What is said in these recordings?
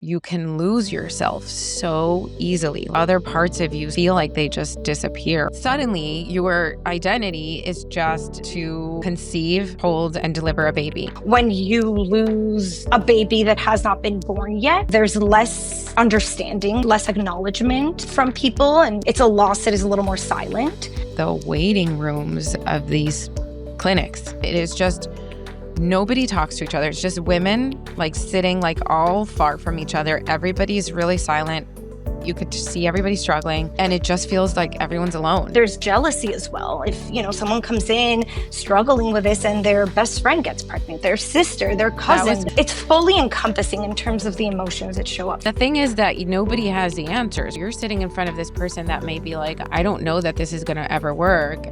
you can lose yourself so easily. Other parts of you feel like they just disappear. Suddenly, your identity is just to conceive, hold, and deliver a baby. When you lose a baby that has not been born yet, there's less understanding, less acknowledgement from people, and it's a loss that is a little more silent. The waiting rooms of these clinics, it is just nobody talks to each other. It's just women like sitting like all far from each other. Everybody's really silent. You could just see everybody struggling, and it just feels like everyone's alone. There's jealousy as well. If, someone comes in struggling with this and their best friend gets pregnant, their sister, their cousin, it's fully encompassing in terms of the emotions that show up. The thing is that nobody has the answers. You're sitting in front of this person that may be like, I don't know that this is going to ever work.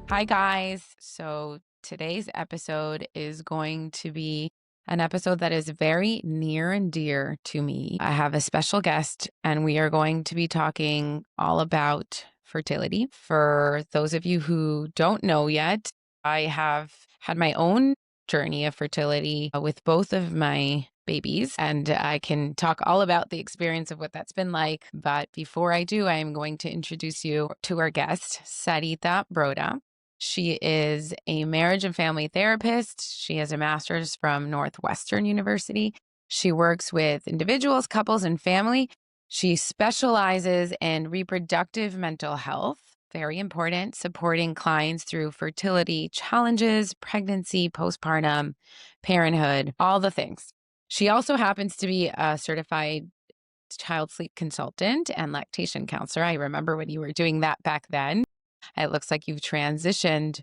Hi, guys. So today's episode is going to be an episode that is very near and dear to me. I have a special guest, and we are going to be talking all about fertility. For those of you who don't know yet, I have had my own journey of fertility with both of my babies, and I can talk all about the experience of what that's been like. But before I do, I am going to introduce you to our guest, Sarita Broda. She is a marriage and family therapist. She has a master's from Northwestern University. She works with individuals, couples, and family. She specializes in reproductive mental health, very important, supporting clients through fertility challenges, pregnancy, postpartum, parenthood, all the things. She also happens to be a certified child sleep consultant and lactation counselor. I remember when you were doing that back then. It looks like you've transitioned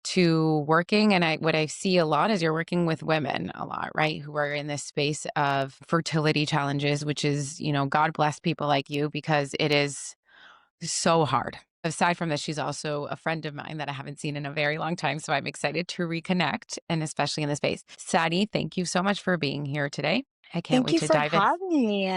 to working. And what I see a lot is you're working with women a lot, right? Who are in this space of fertility challenges, which is, God bless people like you, because it is so hard. Aside from this, she's also a friend of mine that I haven't seen in a very long time. So I'm excited to reconnect, and especially in this space. Sadie, thank you so much for being here today. I can't wait to dive in. Thank you for having me,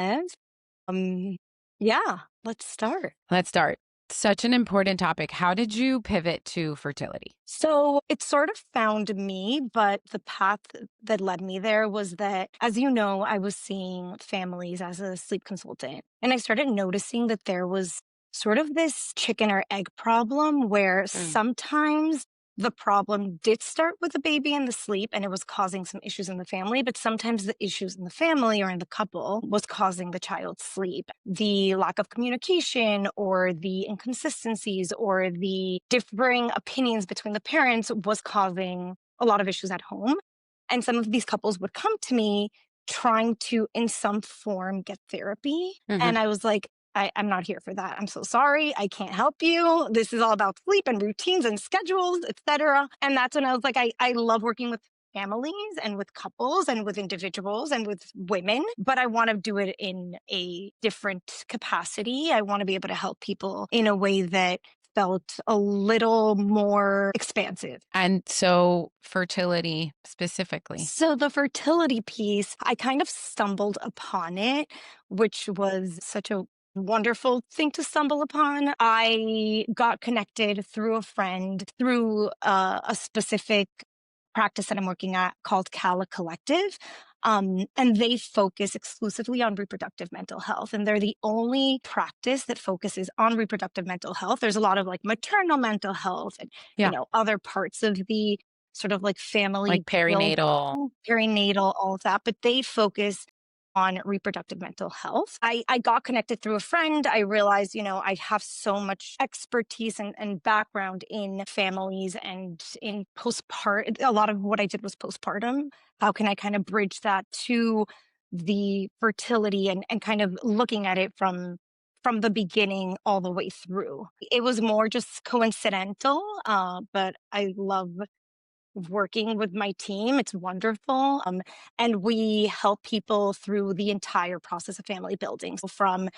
Ev. Yeah, let's start. Let's start. Such an important topic. How did you pivot to fertility? So it sort of found me, but the path that led me there was that, as you know, I was seeing families as a sleep consultant. And I started noticing that there was sort of this chicken or egg problem where sometimes the problem did start with the baby and the sleep, and it was causing some issues in the family, but sometimes the issues in the family or in the couple was causing the child's sleep. The lack of communication or the inconsistencies or the differing opinions between the parents was causing a lot of issues at home. And some of these couples would come to me trying to, in some form, get therapy. And I was like, I'm not here for that. I'm so sorry. I can't help you. This is all about sleep and routines and schedules, etc. And that's when I was like, I love working with families and with couples and with individuals and with women, but I want to do it in a different capacity. I want to be able to help people in a way that felt a little more expansive. And so fertility specifically. So the fertility piece, I kind of stumbled upon it, which was such a wonderful thing to stumble upon. I got connected through a friend, through a specific practice that I'm working at called Cala Collective. And they focus exclusively on reproductive mental health. And they're the only practice that focuses on reproductive mental health. There's a lot of like maternal mental health and, other parts of the sort of like family. Like perinatal, all of that. But they focus on reproductive mental health. I got connected through a friend. I realized, I have so much expertise and background in families and in postpartum. A lot of what I did was postpartum. How can I kind of bridge that to the fertility and kind of looking at it from the beginning all the way through? It was more just coincidental, but I love working with my team. It's wonderful. And we help people through the entire process of family building. So from,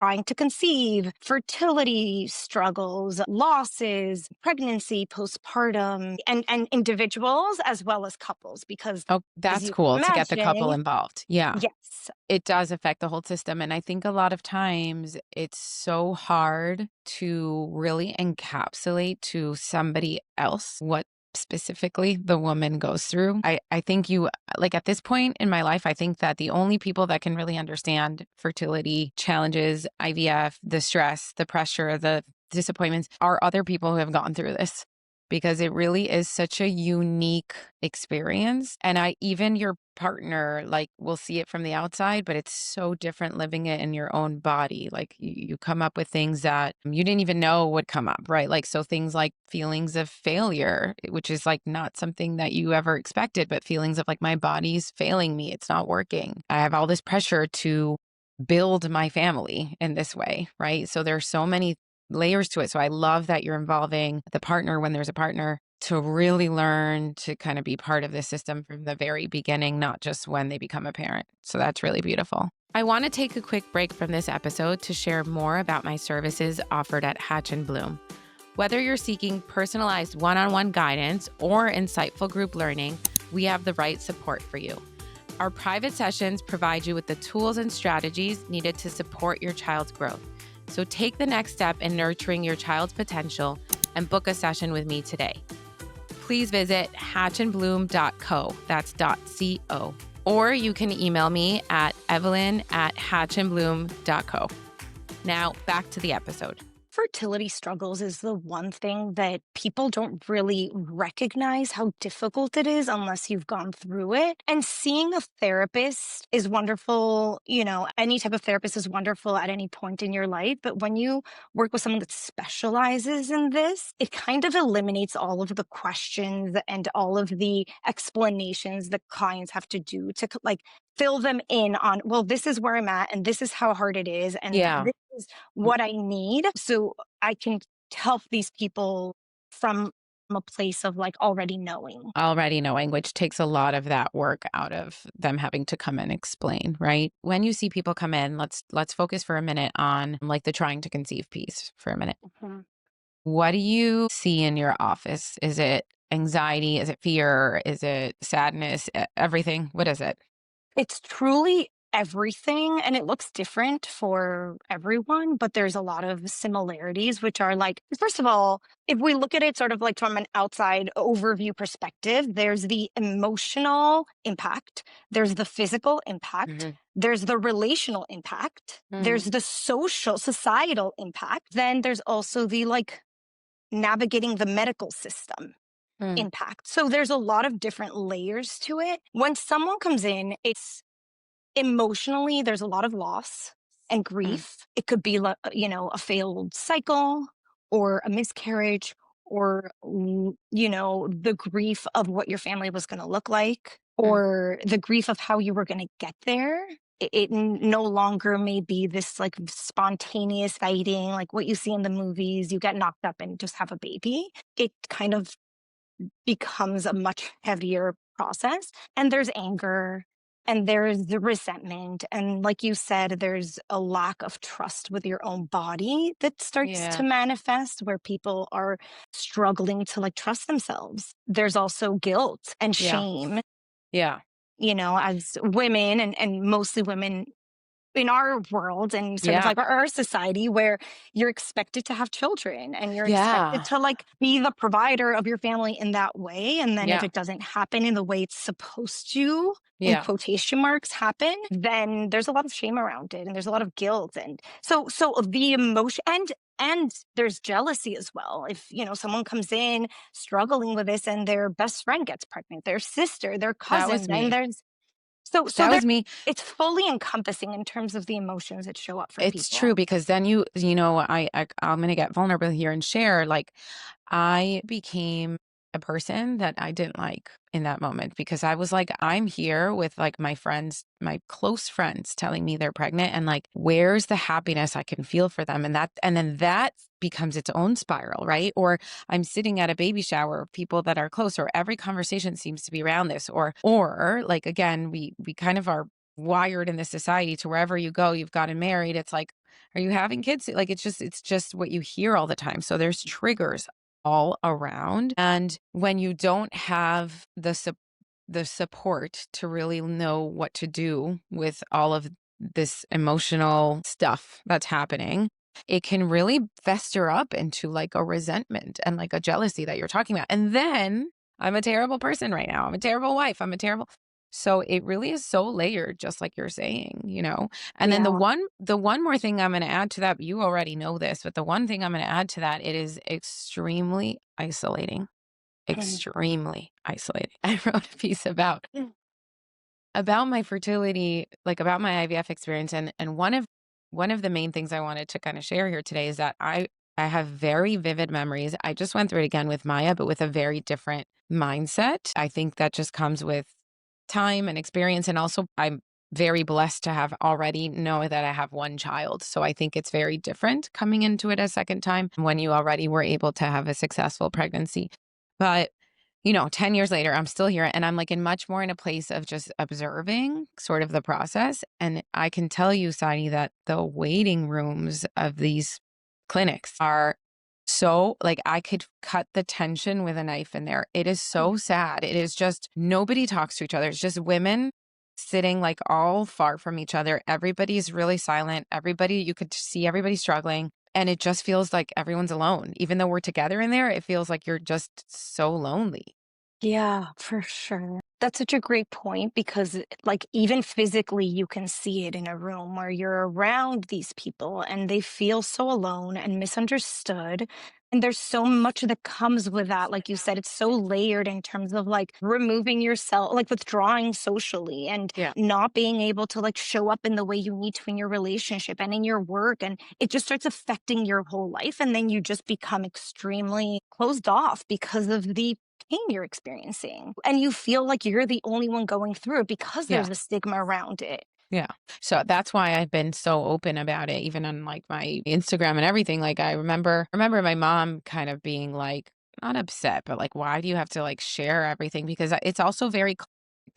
trying to conceive, fertility struggles, losses, pregnancy, postpartum, and individuals as well as couples, because that's cool to get the couple involved. Yeah. Yes. It does affect the whole system. And I think a lot of times it's so hard to really encapsulate to somebody else what specifically the woman goes through. I think like at this point in my life, I think that the only people that can really understand fertility challenges, IVF, the stress, the pressure, the disappointments are other people who have gone through this, because it really is such a unique experience. And even your partner, like, will see it from the outside, but it's so different living it in your own body. Like, you come up with things that you didn't even know would come up, right? Like, so things like feelings of failure, which is like not something that you ever expected, but feelings of like, my body's failing me, it's not working. I have all this pressure to build my family in this way, right? So there's so many layers to it. So I love that you're involving the partner when there's a partner to really learn to kind of be part of the system from the very beginning, not just when they become a parent. So that's really beautiful. I want to take a quick break from this episode to share more about my services offered at Hatch and Bloom. Whether you're seeking personalized one-on-one guidance or insightful group learning, we have the right support for you. Our private sessions provide you with the tools and strategies needed to support your child's growth. So take the next step in nurturing your child's potential and book a session with me today. Please visit hatchandbloom.co, that's .co, or you can email me at evelyn@hatchandbloom.co. Now back to the episode. Fertility struggles is the one thing that people don't really recognize how difficult it is unless you've gone through it. And seeing a therapist is wonderful. Any type of therapist is wonderful at any point in your life. But when you work with someone that specializes in this, it kind of eliminates all of the questions and all of the explanations that clients have to do to like fill them in on, well, this is where I'm at and this is how hard it is. And Yeah. this is what I need. So I can help these people from a place of like already knowing. Which takes a lot of that work out of them having to come and explain, right? When you see people come in, let's focus for a minute on like the trying to conceive piece for a minute. Mhm. What do you see in your office? Is it anxiety? Is it fear? Is it sadness? Everything? What is it? It's truly everything and it looks different for everyone, but there's a lot of similarities, which are like, first of all, if we look at it sort of like from an outside overview perspective, there's the emotional impact, there's the physical impact, Mhm. there's the relational impact, there's Mm. the societal impact, then there's also the like navigating the medical system Mm. impact. So there's a lot of different layers to it. When someone comes in, it's emotionally, there's a lot of loss and Mm. grief. It could be, a failed cycle or a miscarriage or, the grief of what your family was going to look like Mm. or the grief of how you were going to get there. It no longer may be this like spontaneous fighting, like what you see in the movies. You get knocked up and just have a baby. It kind of becomes a much heavier process. And there's anger and there's the resentment. And like you said, there's a lack of trust with your own body that starts to Yeah. manifest where people are struggling to like trust themselves. There's also guilt and Yeah. shame, Yeah. as women and mostly women in our world and sort of Yeah. like our society where you're expected to have children and you're expected Yeah. to like be the provider of your family in that way. And then if Yeah. it doesn't happen in the way it's supposed to, in Yeah. quotation marks, happen, then there's a lot of shame around it and there's a lot of guilt. And so the emotion and there's jealousy as well. If, someone comes in struggling with this and their best friend gets pregnant, their sister, their That was cousin, then me. there's so That there was me. it's fully encompassing in terms of the emotions that show up for It's true, people. because then I'm going to get vulnerable here and share, like, I became a person that I didn't like in that moment, because I was like, I'm here with like my friends, my close friends telling me they're pregnant, and like, where's the happiness I can feel for them? And then that becomes its own spiral, right? Or I'm sitting at a baby shower of people that are close, or every conversation seems to be around this, or like, again, we kind of are wired in this society to wherever you go, you've gotten married. It's like, are you having kids? Like, it's just what you hear all the time. So there's triggers all around. And when you don't have the support to really know what to do with all of this emotional stuff that's happening, it can really fester up into like a resentment and like a jealousy that you're talking about. And then I'm a terrible person right now. I'm a terrible wife. I'm a terrible. So it really is so layered, just like you're saying, you know? And then Yeah. the one more thing I'm going to add to that, you already know this, but the one thing I'm going to add to that, it is extremely isolating, Mm. extremely isolating. I wrote a piece about my fertility, like about my IVF experience. And one of the main things I wanted to kind of share here today is that I have very vivid memories. I just went through it again with Maya, but with a very different mindset. I think that just comes with time and experience. And also I'm very blessed to have already know that I have one child. So I think it's very different coming into it a second time when you already were able to have a successful pregnancy. But 10 years later, I'm still here and I'm like much more in a place of just observing sort of the process. And I can tell you, Sadi, that the waiting rooms of these clinics are so like I could cut the tension with a knife in there. It is so sad. It is just nobody talks to each other. It's just women sitting like all far from each other. Everybody's really silent. You could see everybody struggling. And it just feels like everyone's alone. Even though we're together in there, it feels like you're just so lonely. Yeah, for sure. That's such a great point because, like, even physically, you can see it in a room where you're around these people and they feel so alone and misunderstood. And there's so much that comes with that. Like you said, it's so layered in terms of like removing yourself, like withdrawing socially and Yeah. not being able to like show up in the way you need to in your relationship and in your work. And it just starts affecting your whole life. And then you just become extremely closed off because of the pain you're experiencing. And you feel like you're the only one going through it because Yeah. there's a stigma around it. Yeah. So that's why I've been so open about it, even on like my Instagram and everything. Like I remember my mom kind of being like, not upset, but like, why do you have to like share everything? Because it's also the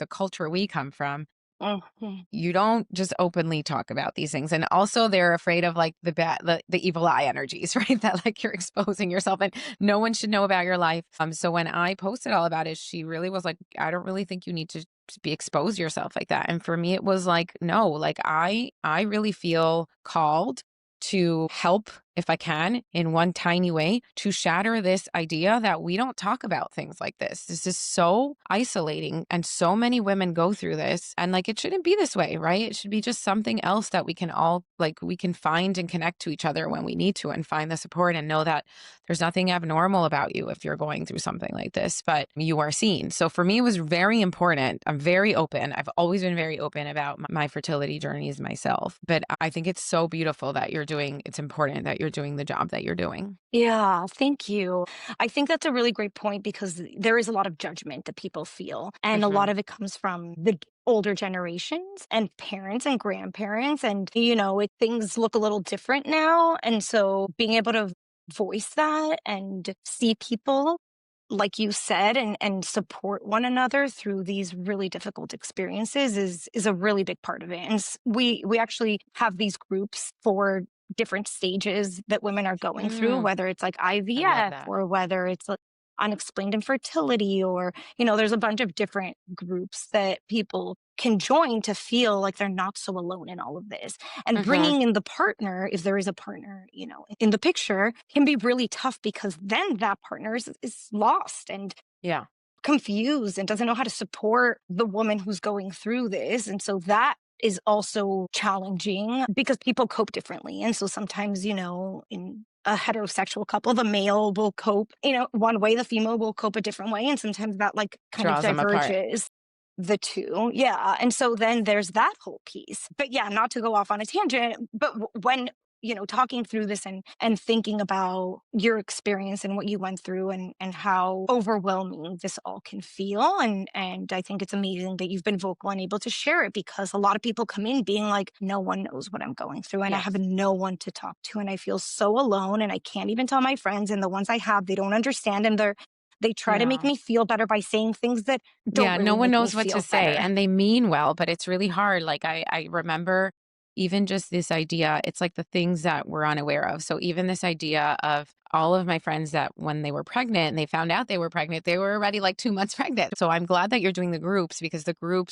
culture we come from. Mhm. You don't just openly talk about these things. And also they're afraid of like the evil eye energies, right? That like you're exposing yourself and no one should know about your life. So when I posted all about it, she really was like, I don't really think you need to be expose yourself like that. And for me, it was like, no, like I really feel called to help if I can in one tiny way to shatter this idea that we don't talk about things like this. This is so isolating and so many women go through this and like it shouldn't be this way, right? It should be just something else that we can all like we can find and connect to each other when we need to and find the support and know that there's nothing abnormal about you if you're going through something like this, but you are seen. So for me it was very important. I'm very open. I've always been very open about my fertility journeys myself. But I think it's so beautiful that it's important that you're doing the job that you're doing. Yeah, thank you. I think that's a really great point because there is a lot of judgment that people feel. And a lot Mhm. of it comes from the older generations and parents and grandparents. And, things look a little different now. And so being able to voice that and see people, like you said, and support one another through these really difficult experiences is a really big part of it. And we actually have these groups for different stages that women are going through, Mm, whether it's like I love IVF that. or whether it's like unexplained infertility or, there's a bunch of different groups that people can join to feel like they're not so alone in all of this. And Mhm. bringing in the partner, if there is a partner, in the picture can be really tough because then that partner is lost and Yeah. confused and doesn't know how to support the woman who's going through this. And so that is also challenging because people cope differently. And so sometimes, in a heterosexual couple, the male will cope, one way, the female will cope a different way. And sometimes that like kind of Draws them apart. diverges the two. Yeah. And so then there's that whole piece. But yeah, not to go off on a tangent, but when talking through this and thinking about your experience and what you went through and how overwhelming this all can feel. And I think it's amazing that you've been vocal and able to share it because a lot of people come in being like, no one knows what I'm going through and I have Yes. no one to talk to and I feel so alone and I can't even tell my friends and the ones I have, they don't understand and they try to make Yeah. me feel better by saying things that don't Yeah, no really one make me knows what to feel say better. and they mean well, but it's really hard. Like I remember even just this idea, it's like the things that we're unaware of. So even this idea of all of my friends that when they were pregnant and they found out they were pregnant, they were already like 2 months pregnant. So I'm glad that you're doing the groups because the group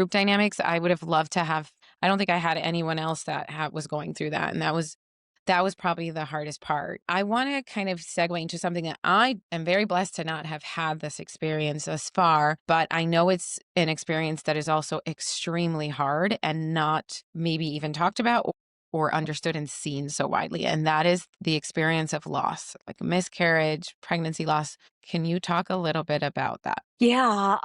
dynamics, I would have loved to have. I don't think I had anyone else that was going through that. And that was That was probably the hardest part. I wanna kind of segue into something that I am very blessed to not have had this experience thus far, but I know it's an experience that is also extremely hard and not maybe even talked about or understood and seen so widely, and that is the experience of loss, like miscarriage, pregnancy loss. Can you talk a little bit about that? Yeah,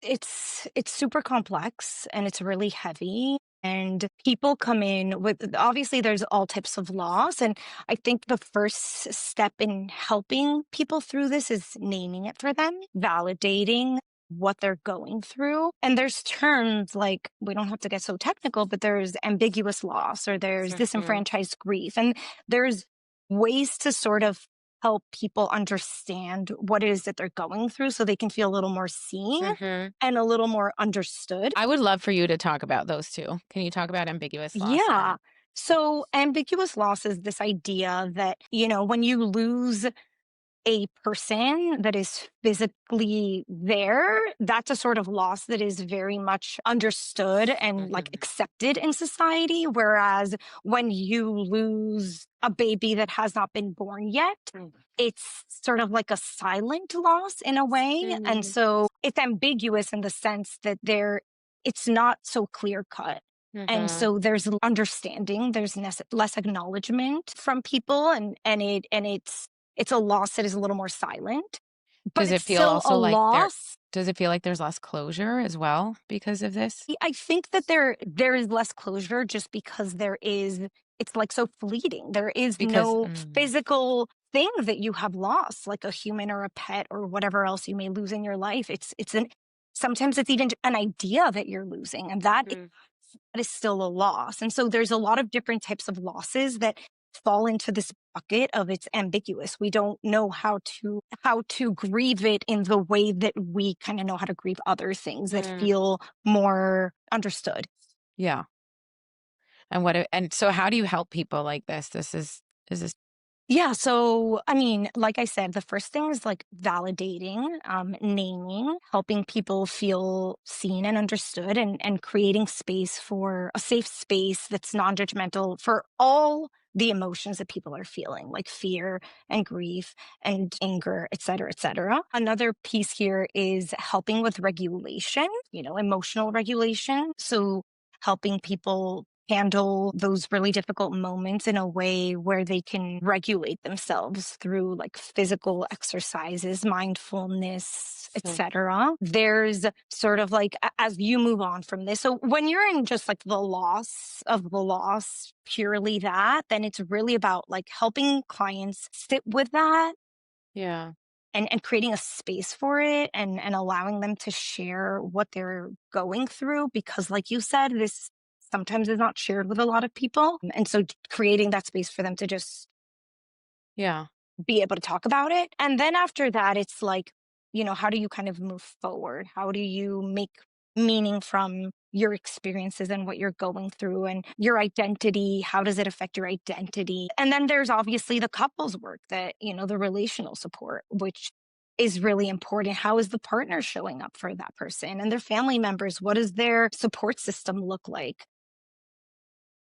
it's super complex and it's really heavy. And people come in with obviously there's all types of loss. And I think the first step in helping people through this is naming it for them, validating what they're going through. And there's terms like we don't have to get so technical, but there's ambiguous loss or there's Mhm, disenfranchised grief. And there's ways to sort of help people understand what it is that they're going through so they can feel a little more seen mhm. and a little more understood. I would love for you to talk about those 2. Can you talk about ambiguous loss Yeah. and So, ambiguous loss is this idea that, when you lose a person that is physically there, that's a sort of loss that is very much understood and like Mhm, accepted in society. Whereas when you lose a baby that has not been born yet, it's sort of like a silent loss in a way. And mhm, so it's ambiguous in the sense that it's not so clear cut. And mhm. so there's understanding, there's less acknowledgement from people, it's a loss that is a little more silent, but Does it's it feel still a also like loss. does it feel like there's less closure as well because of this? I think that there is less closure just because it's like so fleeting. There is Because no physical thing that you have lost, like a human or a pet or whatever else you may lose in your life. Sometimes it's even an idea that you're losing, and mm, that is still a loss. And so there's a lot of different types of losses that fall into this bucket of it's ambiguous. We don't know how to grieve it in the way that we kind of know how to grieve other things that mm, feel more understood. yeah. And so how do you help people like this? Is this Yeah, so I mean, like I said, the first thing is like validating, naming, helping people feel seen and understood, and creating space for a safe space that's non-judgmental for all the emotions that people are feeling, like fear and grief and anger, et cetera, et cetera. Another piece here is helping with regulation, emotional regulation. So helping people handle those really difficult moments in a way where they can regulate themselves through like physical exercises, mindfulness, mm, etc. There's sort of like as you move on from this. So when you're in just like the loss of the loss, purely that, then it's really about like helping clients sit with that yeah. and creating a space for it and allowing them to share what they're going through because like you said this sometimes is not shared with a lot of people and so creating that space for them to just Yeah. be able to talk about it and then after that it's like how do you kind of move forward, how do you make meaning from your experiences and what you're going through and your identity, how does it affect your identity, and then there's obviously the couples work that the relational support which is really important. How is the partner showing up for that person and their family members, what does their support system look like,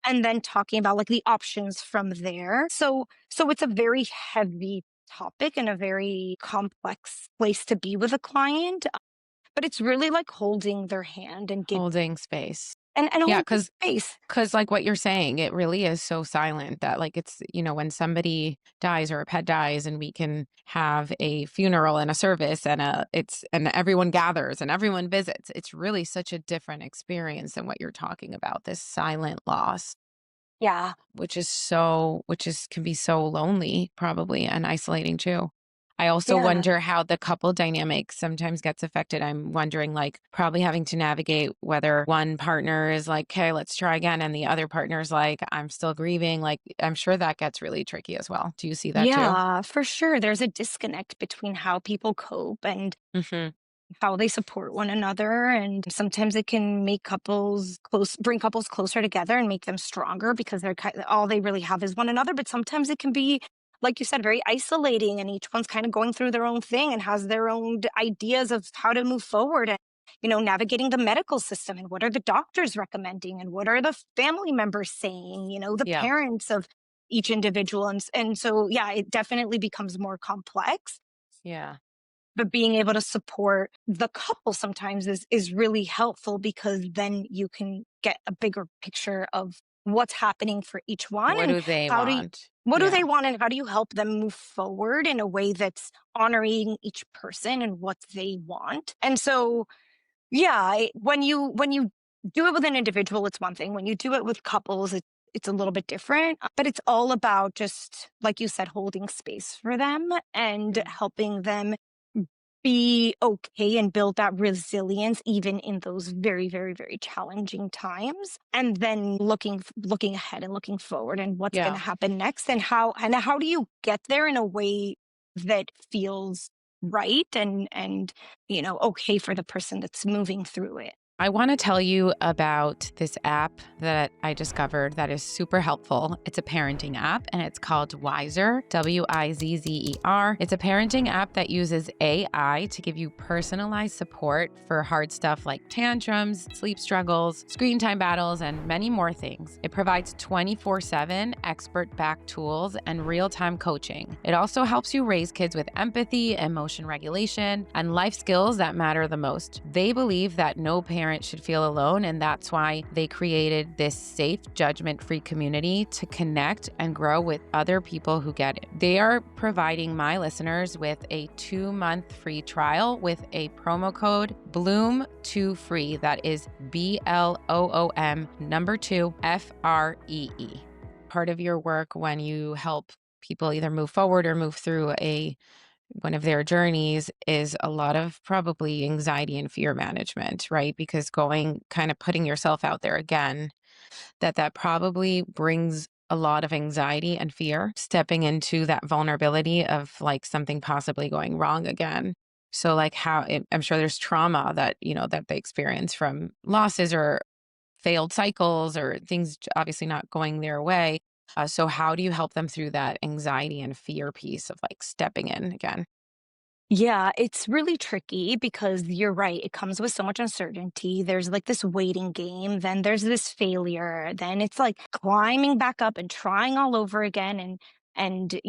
and then talking about like the options from there. So it's a very heavy topic and a very complex place to be with a client, but it's really like holding their hand and give Holding space. and Yeah, holding because space. because like what you're saying, it really is so silent that like it's, when somebody dies or a pet dies and we can have a funeral and a service and everyone gathers and everyone visits. It's really such a different experience than what you're talking about, this silent loss. Yeah. Which is can be so lonely probably and isolating too. I also Yeah. wonder how the couple dynamic sometimes gets affected. I'm wondering, like, probably having to navigate whether one partner is like, "Okay, let's try again," and the other partner's like, "I'm still grieving." Like, I'm sure that gets really tricky as well. Do you see that too? Yeah, for sure. There's a disconnect between how people cope and Mhm. how they support one another. And sometimes it can bring couples closer together and make them stronger because all they really have is one another. But sometimes it can be, like you said, very isolating and each one's kind of going through their own thing and has their own ideas of how to move forward. And, navigating the medical system and what are the doctors recommending and what are the family members saying, the Yeah. parents of each individual. And so, yeah, it definitely becomes more complex. Yeah. But being able to support the couple sometimes is really helpful because then you can get a bigger picture of what's happening for each one What and do they how do you, want? what do they Yeah. want and how do you help them move forward in a way that's honoring each person and what they want. And so yeah, when you do it with an individual, it's one thing. When you do it with couples, it's a little bit different. But it's all about just like you said, holding space for them and Mm. helping them be okay and build that resilience even in those very, very, very challenging times. And then looking ahead and looking forward and what's going Yeah. to happen next and how do you get there in a way that feels right and okay for the person that's moving through it. I want to tell you about this app that I discovered that is super helpful. It's a parenting app and it's called Wizer, Wizzer. It's a parenting app that uses AI to give you personalized support for hard stuff like tantrums, sleep struggles, screen time battles, and many more things. It provides 24/7 expert backed tools and real time coaching. It also helps you raise kids with empathy, emotion regulation, and life skills that matter the most. They believe that no parent should feel alone, and that's why they created this safe, judgment-free community to connect and grow with other people who get it. They are providing my listeners with a 2-month free trial with a promo code BLOOM2FREE. That is BLOOM number 2 FREE. Part of your work when you help people either move forward or move through one of their journeys is a lot of probably anxiety and fear management, right? Because going kind of putting yourself out there again, that probably brings a lot of anxiety and fear, stepping into that vulnerability of like something possibly going wrong again. So like I'm sure there's trauma that, that they experience from losses or failed cycles or things obviously not going their way. So how do you help them through that anxiety and fear piece of like stepping in again? Yeah, it's really tricky because you're right. It comes with so much uncertainty. There's like this waiting game, then there's this failure, then it's like climbing back up and trying all over again and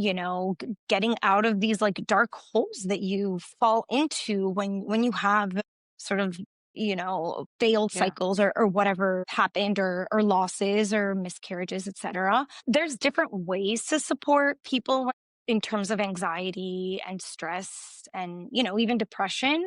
getting out of these like dark holes that you fall into when you have sort of failed Yeah. cycles or whatever happened or losses or miscarriages, etc. There's different ways to support people in terms of anxiety and stress and even depression.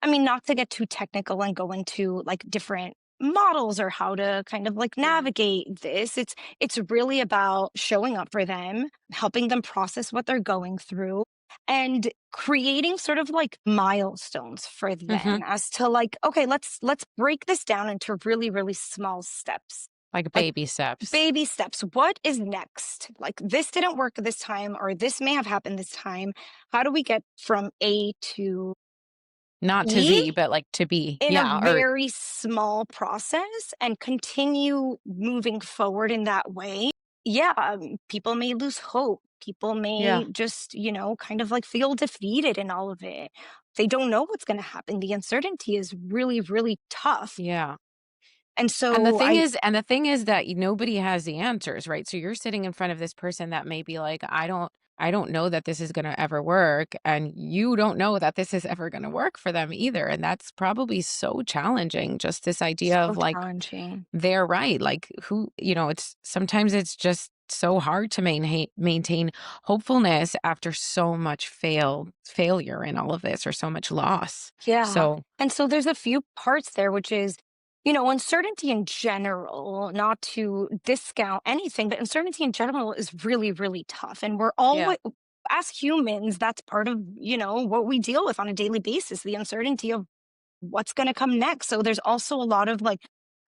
I mean, not to get too technical and go into like different models or how to kind of like Yeah. navigate this. It's really about showing up for them, helping them process what they're going through and creating sort of like milestones for them Hmm. as to like, okay, let's break this down into really, really small steps. Like Like baby steps, baby steps. What is next? Like this didn't work this time, or this may have happened this time. How do we get from A to not to E Z, but like to B. in a Yeah. Or very small process and continue moving forward in that way? Yeah, people may lose hope. People yeah. may just kind of like feel defeated in all of it. They don't know what's going to happen. The uncertainty is really, really tough. Yeah. And And the so thing I, is that nobody has the answers, right? So you're sitting in front of this person that may be like, I don't know that this is going to ever work, and you don't know that this is ever going to work for them either, and that's probably so challenging. Just this idea so of like challenging. they're right, like it's sometimes it's just so hard to maintain hopefulness after so much failure in all of this or so much loss. Yeah. So, And so there's a few parts there, which is uncertainty in general, not to discount anything, but uncertainty in general is really, really tough. And we're yeah. always, as humans, that's part of what we deal with on a daily basis, the uncertainty of what's going to come next. So there's also a lot of like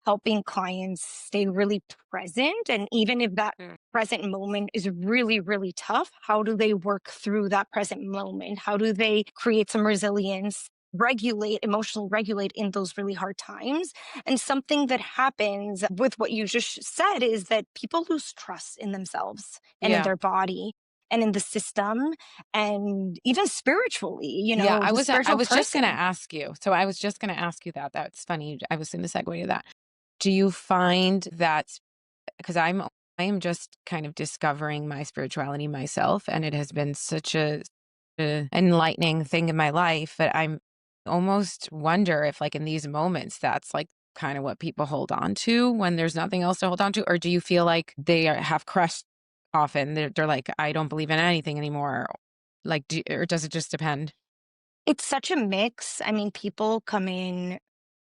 helping clients stay really present. And even if that Mm. present moment is really, really tough, how do they work through that present moment? How do they create some resilience? Emotional regulate in those really hard times. And something that happens with what you just said is that people lose trust in themselves and in Yeah. their body and in the system and even spiritually, Yeah, the I spiritual was just gonna person. ask you. So I was just gonna ask you that. That's funny. I was gonna segue to that. Do you find that because I'm I am just kind of discovering my spirituality myself, and it has been such a enlightening thing in my life that I'm almost wonder if, like, in these moments, that's, like, kinda what people hold on to when there's nothing else to hold on to, or do you feel like have crushed often? They're like, "I don't believe in anything anymore." Like, or does it just depend? It's such a mix. I mean, people come in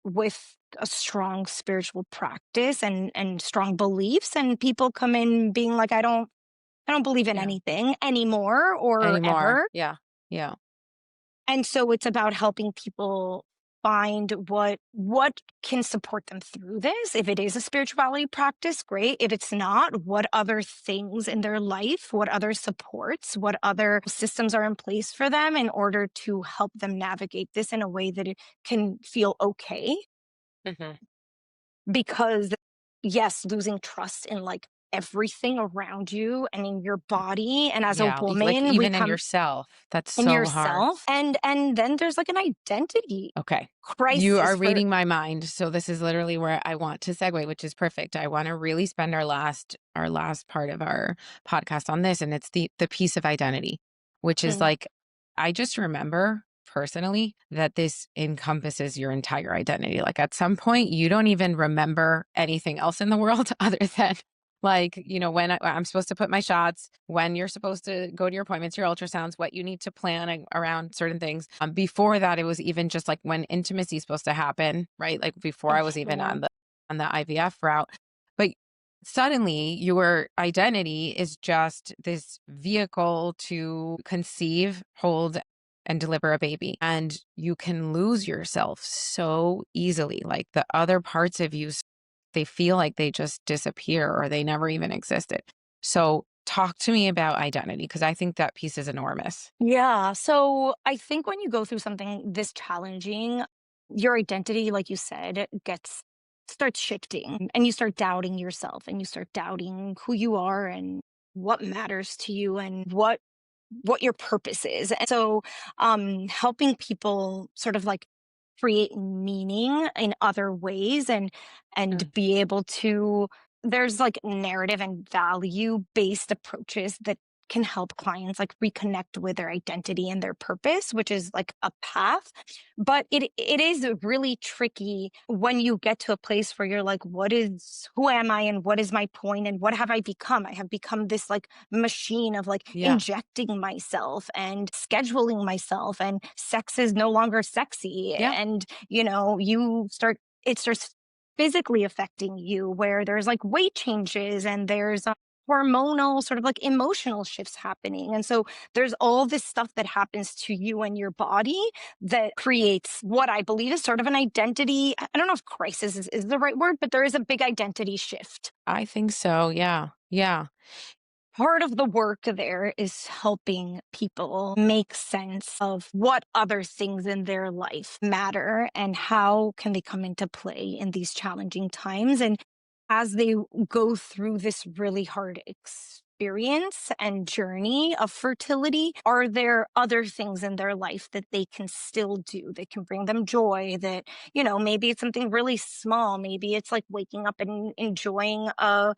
with a strong spiritual practice and strong beliefs, and people come in being like, I don't believe in Yeah. anything anymore or Anymore. ever. Yeah. Yeah. And so it's about helping people find what can support them through this. If it is a spirituality practice, great. If it's not, what other things in their life, what other supports, what other systems are in place for them in order to help them navigate this in a way that it can feel okay. Mhm. Because yes, losing trust in like everything around you and in your body, and as a Yeah, like, woman we even in come yourself, that's in so hard. yourself, and then there's like an identity Okay. You are crisis for. reading my mind, so this is literally where I want to segue, which is perfect. I wanna really spend our last part of our podcast on this, and it's the piece of identity, which is Mm, like, I just remember personally that this encompasses your entire identity. Like, at some point, you don't even remember anything else in the world other than, like, when I'm supposed to put my shots, when you're supposed to go to your appointments, your ultrasounds, what you need to plan around certain things. Before that, it was even just like when intimacy is supposed to happen, right? Like before I was even mhm. on the IVF route. But suddenly your identity is just this vehicle to conceive, hold, and deliver a baby. And you can lose yourself so easily. Like the other parts of you, they feel like they just disappear or they never even existed. So talk to me about identity because I think that piece is enormous. Yeah, so I think when you go through something this challenging, your identity, like you said, gets starts shifting and you start doubting yourself and you start doubting who you are and what matters to you and what your purpose is. And so helping people sort of like create meaning in other ways and Mm, be able to, there's like narrative and value based approaches that can help clients like reconnect with their identity and their purpose, which is like a path. But it is really tricky when you get to a place where you're like, what is, who am I and what is my point and what have I become? I have become this like machine of like yeah. injecting myself and scheduling myself, and sex is no longer sexy. Yeah. And you start, it starts physically affecting you, where there's like weight changes and there's hormonal sort of like emotional shifts happening. And so there's all this stuff that happens to you and your body that creates what I believe is sort of an identity. I don't know if crisis is the right word, but there is a big identity shift. I think so. Yeah. Yeah. Part of the work there is helping people make sense of what other things in their life matter and how can they come into play in these challenging times. And as they go through this really hard experience and journey of fertility, are there other things in their life that they can still do that can bring them joy? That, maybe it's something really small. Maybe it's like waking up and enjoying a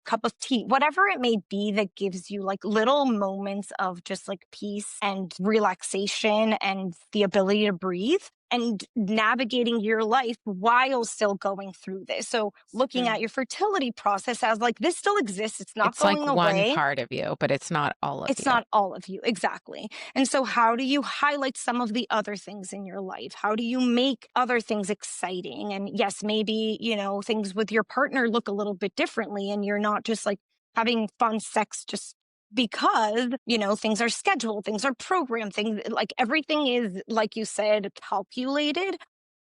cup of tea, whatever it may be that gives you like little moments of just like peace and relaxation and the ability to breathe and navigating your life while still going through this. So looking Mm. at your fertility process as like this still exists, it's not It's like going one away. part of you, but it's not all of It's you. not all of you, exactly. And so, how do you highlight some of the other things in your life? How do you make other things exciting? And yes, maybe, things with your partner look a little bit differently, and you're not just like having fun sex just because, things are scheduled, things are programmed, things like everything is, like you said, calculated.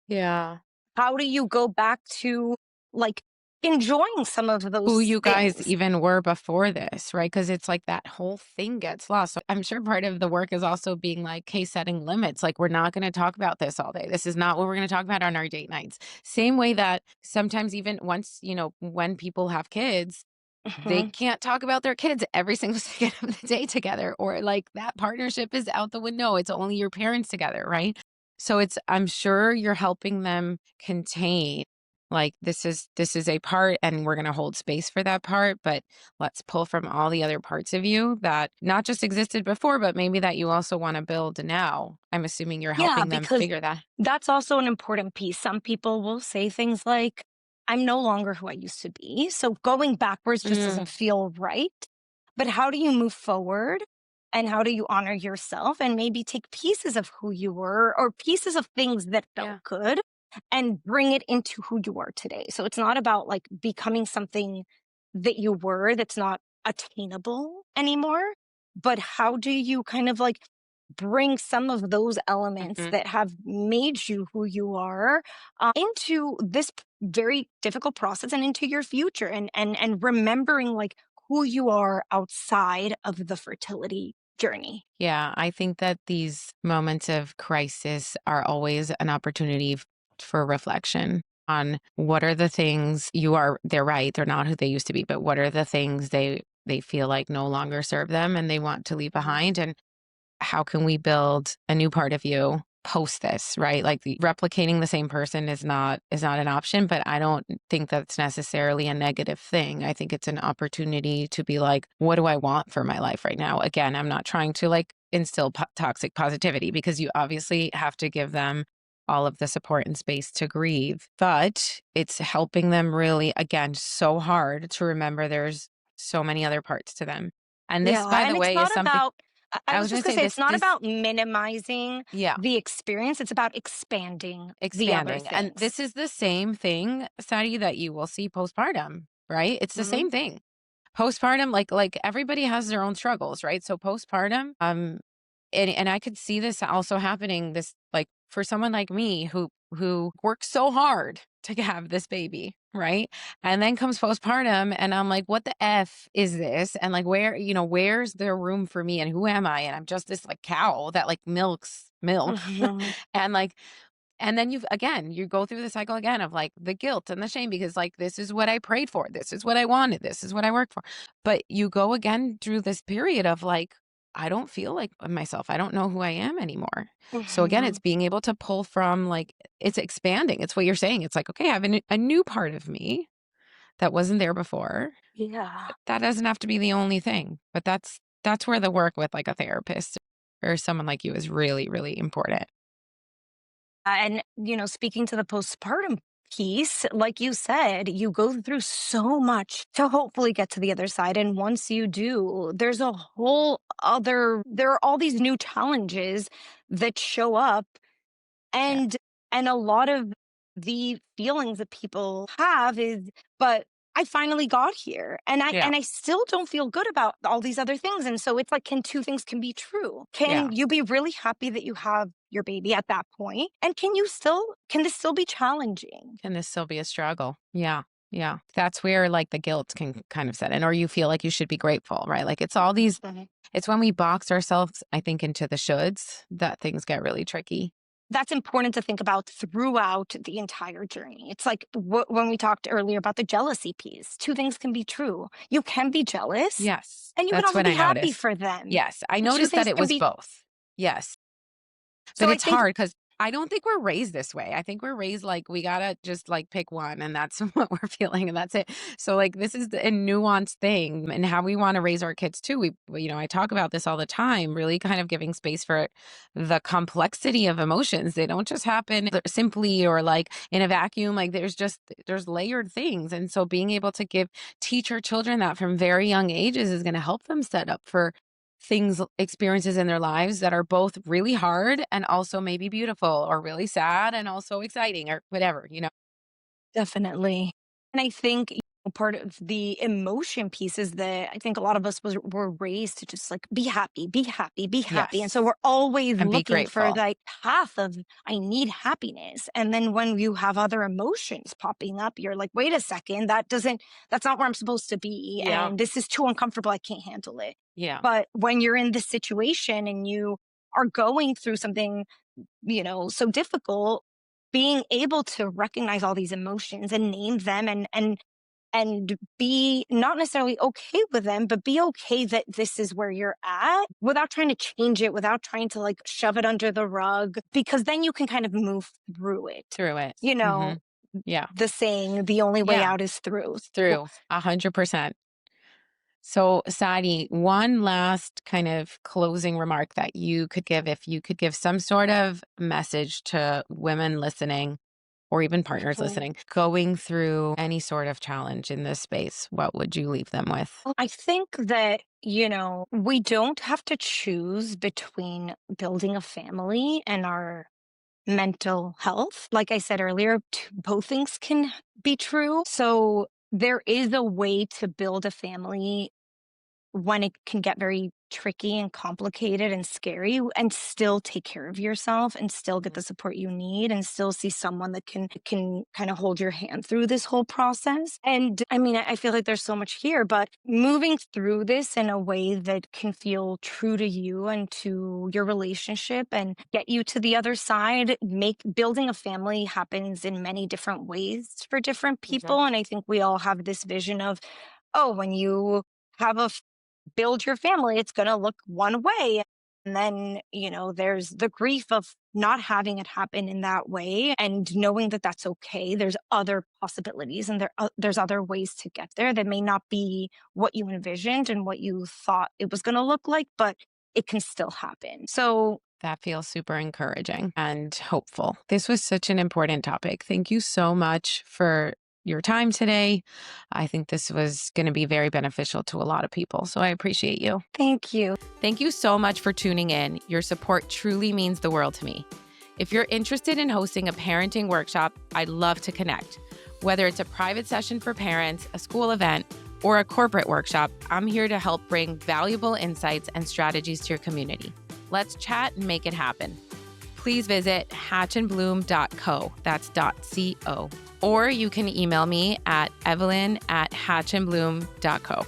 Yeah. How do you go back to like enjoying some of Who those you guys things? even were before this, right? Because it's like that whole thing gets lost. So I'm sure part of the work is also being like, hey, setting limits. Like, we're not going to talk about this all day. This is not what we're going to talk about on our date nights. Same way that sometimes, even once, when people have kids, they Mhm. can't talk about their kids every single second of the day together, or like that partnership is out the window. It's only your parents together, right? So I'm sure you're helping them contain. Like this is a part and we're going to hold space for that part, but let's pull from all the other parts of you that not just existed before, but maybe that you also want to build now. I'm assuming you're Yeah, helping them because figure that. that's also an important piece. Some people will say things like, I'm no longer who I used to be. So going backwards just Mm, doesn't feel right. But how do you move forward? And how do you honor yourself and maybe take pieces of who you were or pieces of things that felt yeah. good and bring it into who you are today? So it's not about like becoming something that you were that's not attainable anymore, but how do you kind of like bring some of those elements Mhm. that have made you who you are into this very difficult process and into your future and remembering like who you are outside of the fertility journey. Yeah, I think that these moments of crisis are always an opportunity for reflection on what are the things they're right, they're not who they used to be, but what are the things they feel like no longer serve them and they want to leave Mhm. behind, and how can we build a new part of you post this, right? Like replicating the same person is not an option, but I don't think that's necessarily a negative thing. I think it's an opportunity to be like, what do I want for my life right now? Again, I'm not trying to like instill toxic positivity, because you obviously have to give them all of the support and space to grieve, but it's helping them really, again, so hard to remember there's so many other parts to them. And this, Yeah, by the and it's way, is not something about I I was was just gonna gonna say say it's not this about minimizing yeah, the experience, it's about expanding the other expanding, and things. this is the same thing, Sadi, that you will see postpartum, right? It's the Mhm, same thing. Postpartum, like everybody has their own struggles, right? So postpartum, and I could see this also happening this like for someone like me who worked so hard to have this baby, right? And then comes postpartum and I'm like, what the F is this? And like where's there room for me and who am I? And I'm just this like cow that like milks milk. mhm, And like and then you go through the cycle again of like the guilt and the shame, because like this is what I prayed for. This is what I wanted. This is what I worked for. But you go again through this period of like, I don't feel like myself. I don't know who I am anymore. So again, it's mhm. being able to pull from like, it's expanding. It's what you're saying. It's like, okay, I have a new part of me that wasn't there before. Yeah. That doesn't have to be the only thing. But that's where the work with like a therapist or someone like you is really, really important. And, speaking to the postpartum piece, like you said, you go through so much to hopefully get to the other side. And once you do, there are all these new challenges that show up Yeah. and a lot of the feelings that people have is, but I finally got here and Yeah. I still don't feel good about all these other things. And so it's like, can two things can be true? Yeah. Can you be really happy that you have your baby at that point? And can this still be challenging? Can this still be a struggle? Yeah. Yeah. That's where like the guilt can kind of set in, or you feel like you should be grateful, right? Like Mhm. it's when we box ourselves, I think, into the shoulds that things get really tricky. That's important to think about throughout the entire journey. It's like when we talked earlier about the jealousy piece, two things can be true. You can be jealous Yes. and you can That's also when be I happy noticed. for them. Yes. I The two noticed that things it can was be both. Yes. so But I it's think hard because I don't think we're raised this way. I think we're raised like we gotta just like pick one and that's what we're feeling and that's it. So like this is a nuanced thing and how we want to raise our kids too. I talk about this all the time, really kind of giving space for the complexity of emotions. They don't just happen simply or like in a vacuum. Like there's layered things. And so being able to teach our children that from very young ages is going to help them set up for experiences in their lives that are both really hard and also maybe beautiful, or really sad and also exciting, or whatever. definitely. And I think part of the emotion piece is that I think a lot of us were raised to just like be happy, be happy, be happy. And so Yes. we're always And be looking for grateful. like path of I need happiness. And then when you have other emotions popping up, you're like, wait a second, that's not where I'm supposed to be. Yeah. And this is too uncomfortable. I can't handle it. Yeah. But when you're in this situation and you are going through something so difficult, being able to recognize all these emotions and name them and be not necessarily okay with them, but be okay that this is where you're at without trying to change it, without trying to like shove it under the rug, because then you can kind of move through it. Through it. You know, Mhm. Yeah. the saying, the only way Yeah. out is through. So, Through 100%. So, Sadi, one last kind of closing remark that you could give, if you could give some sort of message to women listening or even partners mhm. listening, going through any sort of challenge in this space, what would you leave them with? I think that, we don't have to choose between building a family and our mental health. Like I said earlier, both things can be true. So there is a way to build a family when it can get very tricky and complicated and scary, and still take care of yourself and still get the support you need and still see someone that can kind of hold your hand through this whole process. And I mean, I feel like there's so much here, but moving through this in a way that can feel true to you and to your relationship and get you to the other side. Make Building a family happens in many different ways for different Mhm. people, and I think we all have this vision of, oh, when you have a build your family, it's going to look one way. And then, there's the grief of not having it happen in that way and knowing that that's okay. There's other possibilities, and there's other ways to get there that may not be what you envisioned and what you thought it was going to look like, but it can still happen. So, That feels super encouraging and hopeful. This was such an important topic. Thank you so much for your time today. I think this was going to be very beneficial to a lot of people. So I appreciate you. thank you. Thank you so much for tuning in. Your support truly means the world to me. If you're interested in hosting a parenting workshop, I'd love to connect. Whether it's a private session for parents, a school event, or a corporate workshop, I'm here to help bring valuable insights and strategies to your community. Let's chat and make it happen. Please visit hatchandbloom.co. That's .co. Or you can email me at evelyn@hatchandbloom.co.